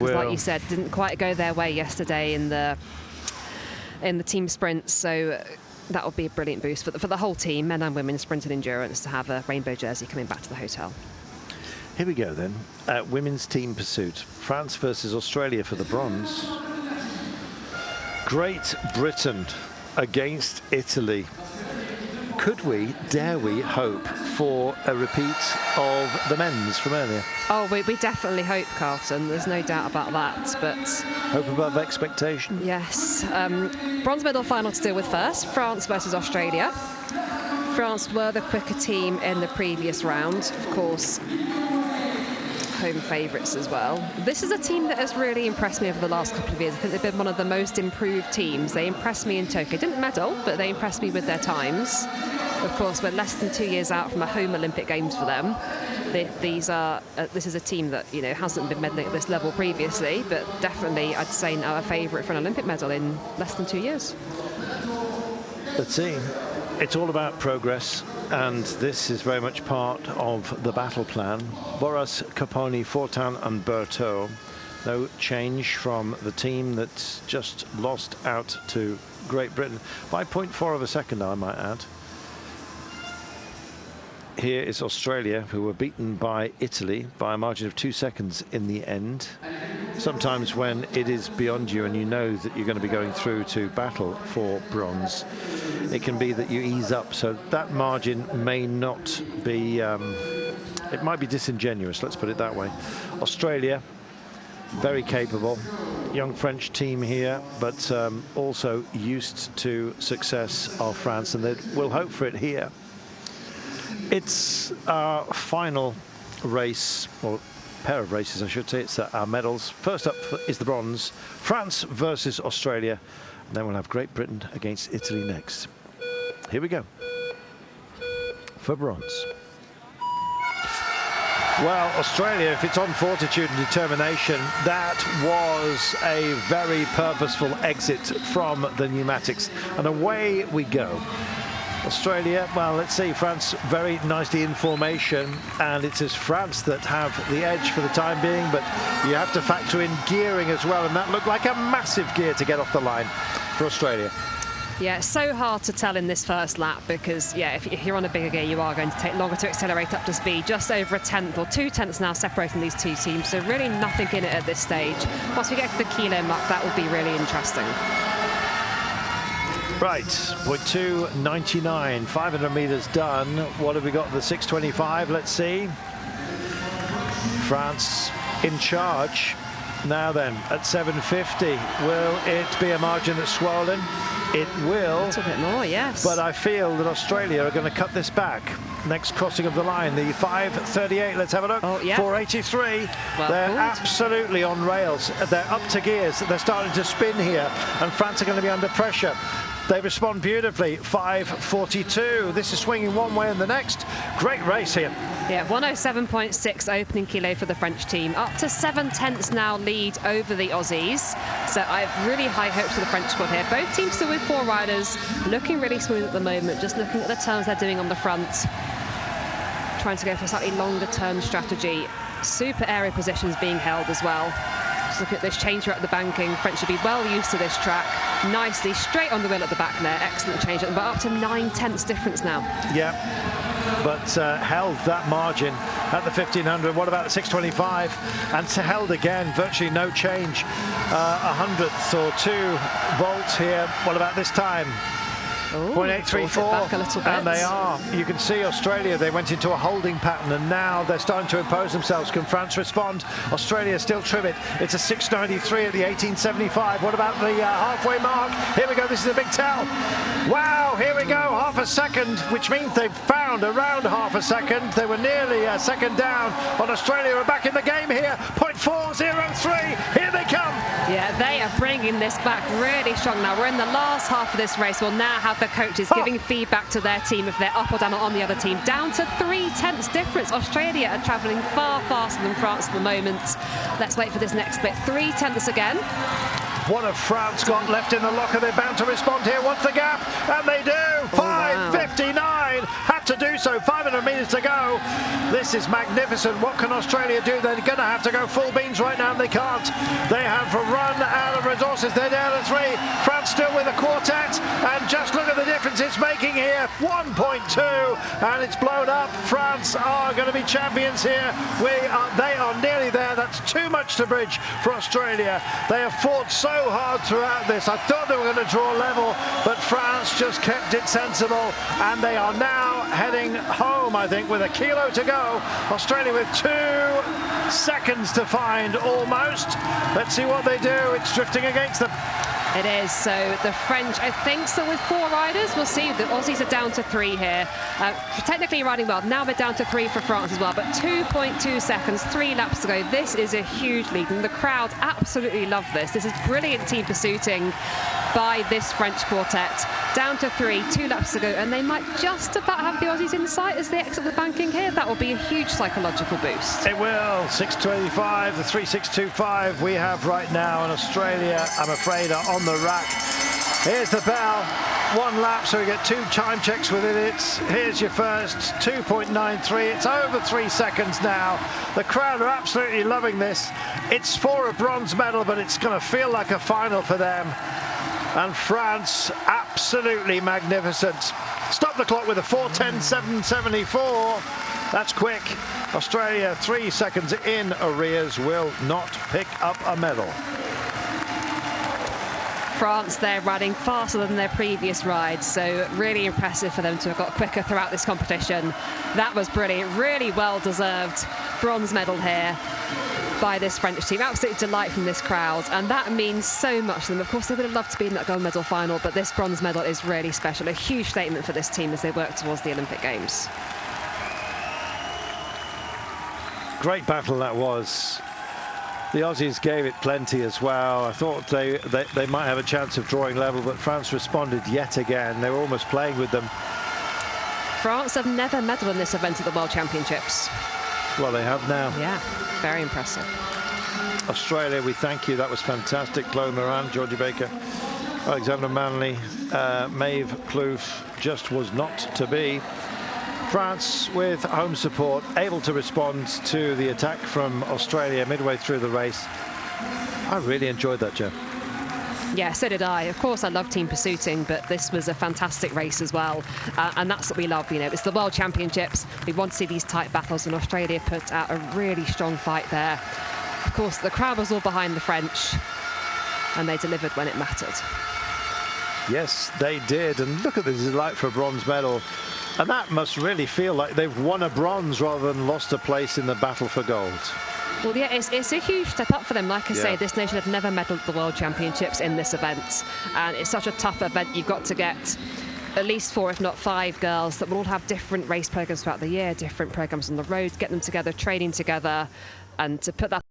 Like you said, didn't quite go their way yesterday in the team sprints, so that will be a brilliant boost for the whole team, men and women, sprint and endurance, to have a rainbow jersey coming back to the hotel. Here we go then. Women's team pursuit. France versus Australia for the bronze. Great Britain against Italy. Could we, dare we, hope for a repeat of the men's from earlier? Oh, we definitely hope, Carlton. There's no doubt about that. But hope above expectation. Yes. Bronze medal final to deal with first. France versus Australia. France were the quicker team in the previous round. Of course, home favourites as well. This is a team that has really impressed me over the last couple of years. I think they've been one of the most improved teams. They impressed me in Tokyo. Didn't medal, but they impressed me with their times. Of course, we're less than 2 years out from a home Olympic Games for them. This is a team that, you know, hasn't been medaling at this level previously, but definitely I'd say now a favourite for an Olympic medal in less than 2 years. Let's see. It's all about progress, and this is very much part of the battle plan. Boras, Caponi, Fortin and Berthaud. No change from the team that's just lost out to Great Britain by 0.4 of a second, I might add. Here is Australia, who were beaten by Italy by a margin of 2 seconds in the end. Sometimes when it is beyond you and you know that you're going to be going through to battle for bronze, it can be that you ease up. So that margin may not be, it might be disingenuous, let's put it that way. Australia, very capable. Young French team here, but also used to success of France, and they will hope for it here. It's our final race, or pair of races, I should say. It's our medals. First up is the bronze. France versus Australia. And then we'll have Great Britain against Italy next. Here we go. For bronze. Well, Australia, if it's on fortitude and determination, that was a very purposeful exit from the pneumatics. And away we go. Australia, well, let's see, France very nicely in formation, and it is France that have the edge for the time being, but you have to factor in gearing as well, and that looked like a massive gear to get off the line for Australia. Yeah, it's so hard to tell in this first lap because, yeah, if you're on a bigger gear, you are going to take longer to accelerate up to speed. Just over a tenth or 2 tenths now separating these two teams, so really nothing in it at this stage. Once we get to the kilo mark, that will be really interesting. Right, 0.299, 500 meters done. What have we got? The 625, let's see. France in charge. Now then, at 750, will it be a margin that's swollen? It will. A little bit more, yes. But I feel that Australia are going to cut this back. Next crossing of the line, the 538, let's have a look. Oh, yeah. 483. Well, they're good. absolutely on rails. They're up to gears. They're starting to spin here, and France are going to be under pressure. They respond beautifully. 542. This is swinging one way and the next. Great race here. Yeah, 107.6 opening kilo for the French team. Up to 7 tenths now lead over the Aussies. So I have really high hopes for the French squad here. Both teams still with 4 riders, looking really smooth at the moment. Just looking at the turns they're doing on the front, trying to go for a slightly longer turn strategy. Super area positions being held as well. Just look at this change at the banking. French should be well used to this track. Nicely straight on the wheel at the back there. Excellent change, but up to 9 tenths difference now. Yeah, but held that margin at the 1500. What about the 625? And held again, virtually no change. 100th or 2 volts here. What about this time? 0.834, and they are. You can see Australia, they went into a holding pattern, and now they're starting to impose themselves. Can France respond? Australia still trim it. It's a 693 at the 1875. What about the halfway mark? Here we go, this is a big tell. Wow, here we go, half a second, which means they've found around half a second. They were nearly a second down on Australia. Are back in the game here. 0.403, here they come. Yeah, they are bringing this back really strong now. We're in the last half of this race. We'll now have the coaches giving feedback to their team if they're up or down on the other team. Down to 3 tenths difference. Australia are travelling far faster than France at the moment. Let's wait for this next bit. 3 tenths again. What have France got left in the locker? They're bound to respond here. What's the gap? And they do. 5:59. Had to do so. 500 metres to go. This is magnificent. What can Australia do? They're going to have to go full beans right now, and they can't. They have run out of resources. They're down to 3. France still with a quartet, and just look at the difference it's making here. 1.2, and it's blown up. France are going to be champions here. They are nearly there. That's too much to bridge for Australia. They have fought so hard throughout this. I thought they were going to draw level, but France just kept it sensible, and they are now heading home, I think, with a kilo to go. Australia with 2 seconds to find almost. Let's see what they do. It's drifting against them. It is. So the French, I think, still with 4 riders. We'll see. The Aussies are down to 3 here. Technically riding well. Now they're down to 3 for France as well. But 2.2 seconds, 3 laps to go. This is a huge lead, and the crowd absolutely love this. This is brilliant team pursuiting by this French quartet. Down to 3, 2 laps to go, and they might just about have the Aussies in sight as they exit the banking here. That will be a huge psychological boost. It will. 6:25, the 3:625 we have right now, and Australia, I'm afraid, are on the rack. Here's the bell. 1 lap, so we get 2 time checks within it. Here's your first, 2.93. It's over 3 seconds now. The crowd are absolutely loving this. It's for a bronze medal, but it's going to feel like a final for them. And France, absolutely magnificent. Stop the clock with a 4:10.774. That's quick. Australia, 3 seconds in arrears, will not pick up a medal. France, they're riding faster than their previous rides, so really impressive for them to have got quicker throughout this competition. That was brilliant, really well-deserved bronze medal here by this French team. Absolute delight from this crowd, and that means so much to them. Of course, they would have loved to be in that gold medal final, but this bronze medal is really special, a huge statement for this team as they work towards the Olympic Games. Great battle that was. The Aussies gave it plenty as well. I thought they might have a chance of drawing level, but France responded yet again. They were almost playing with them. France have never medalled in this event at the World Championships. Well, they have now. Yeah, very impressive. Australia, we thank you. That was fantastic. Chloe Moran, Georgie Baker, Alexander Manley, Maeve Plouffe just was not to be. France, with home support, able to respond to the attack from Australia midway through the race. I really enjoyed that, Jeff. Yeah, so did I. Of course, I love team pursuing, but this was a fantastic race as well. And that's what we love, you know. It's the World Championships. We want to see these tight battles, and Australia put out a really strong fight there. Of course, the crowd was all behind the French, and they delivered when it mattered. Yes, they did. And look at the delight for a bronze medal. And that must really feel like they've won a bronze rather than lost a place in the battle for gold. Well, yeah, it's a huge step up for them. Like I say, this nation have never medalled at the World Championships in this event. And it's such a tough event. You've got to get at least 4, if not 5 girls that will all have different race programs throughout the year, different programs on the road, get them together, training together, and to put that